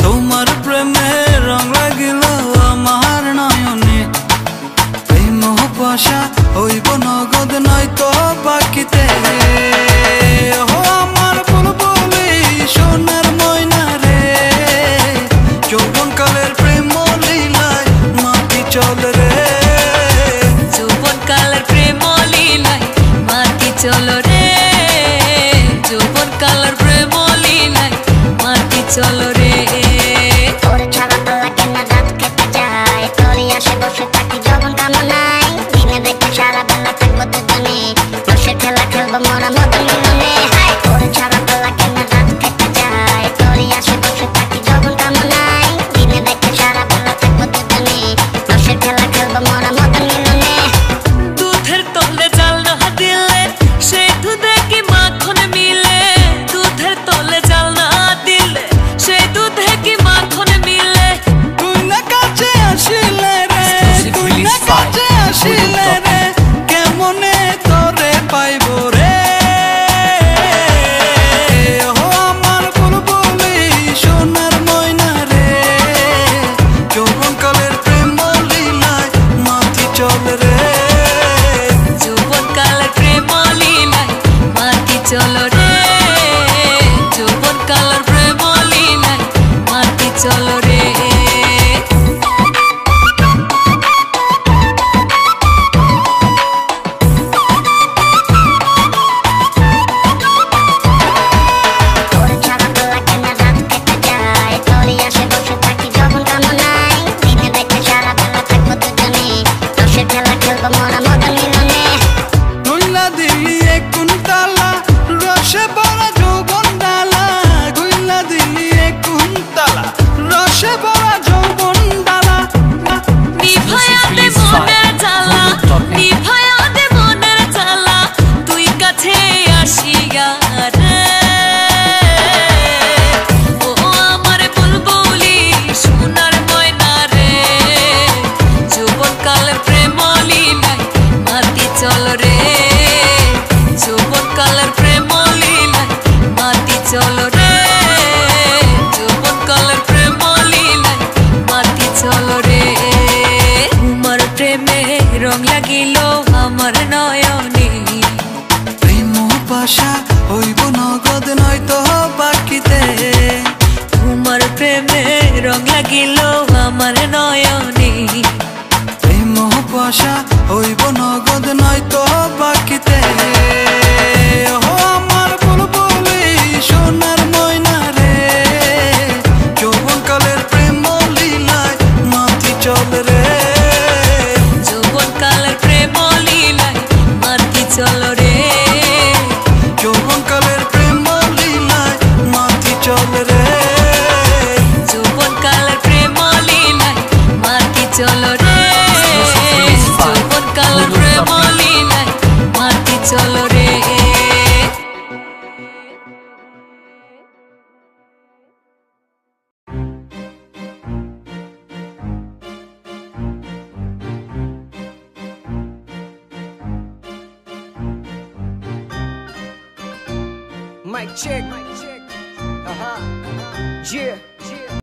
তোমার প্রেমে রং লাগিল আমার নয়নে, এই মোহপাশা হইব নগদ নয়তো বাকিতে। ও আমার বুলবুলি সোনার ময়না রে, যৌবনকালের প্রেম লীলায় মাটি চল রে, যৌবনকালের প্রেম লীলায় মাটি চল রে, যৌবনকালের প্রেম লীলায় মাটি চল রে। তোর ছাড়া তো লাগে না রাত কেটে যায়, তোরই আসে বসে থাকি যৌবন কামনায়, দিনে দেখে সারা বেলা থাকবো দুজনে, রসের খেলা খেলবো মোরা মদন মিলনে। তোর ছাড়া তো লাগে না রাত কেটে যায়, তোরই আসে বসে থাকি যৌবন কামনায়, দিনে দেখে সারা বেলা থাকবো দুজনে, রসের খেলা খেলবো মোরা মদন মিলনে। দুধের তলে জাল না দিলে সেই দুধে কি মাখন মিলে, দুধের তলে জাল না দিলে সেই দুধে কি মাখন মিলে। তুই না কাছে আসিলে রে, তুই না কাছে আসিলে রে, কেমনে তোরে পাইব রে। ও আমার বুলবুলি সোনার ময়না রে, যৌবনকালের প্রেম লীলায় মাটি চল রে, যৌবনকালের প্রেম লীলায় মাটি চল রে, যৌবনকালের প্রেম লীলায় মাটি চল রে। তোর ছাড়া তো লাগে না রাত কেটে যায়, তোরই আসে বসে থাকি যৌবন কামনায়, দিনে দেখে সারা বেলা থাকবো দুজনে, রসের খেলা খেলবো মোরা মদন মিলনে। গুইলা দিলি এক কুন্তলা রসে ভরা যৌবন ডালা, গুইলা দিলি এক কুন্তলা রসে ভরা যৌবন ডালা। নিভায়া দে মনের জ্বালা, নিভায়া দে মনের জ্বালা, তুই কাছে আসিয়া রে। ও আমার বুলবুলি সোনার ময়না রে, যৌবনকালের প্রেম লীলায় মাটি চল রে, যৌবনকালের প্রেম লীলায় মাটি চল রে, যৌবনকালের প্রেম লীলায় মাটি চল রে। তোমার প্রেমে রং লাগিল আমার নয়নে, এই মোহপাশা হইব নগদ নয়তো বাকিতে। তোমার প্রেমে রং লাগিল আমার নয়নে, এই মোহপাশা হইব নগদ নয়তো বাকিতে। ও আমার বুলবুলি সোনার ময়না রে, যৌবনকালের প্রেম লীলায় মাটি চল রে, যৌবনকালের প্রেম লীলায় মাটি চল রে, যৌবনকালের প্রেম লীলায় মাটি চল রে, যৌবনকালের প্রেম লীলায় মাটি চল রে, যৌবনকালের প্রেম লীলায় মাটি চল রে। Mic check. Yeah.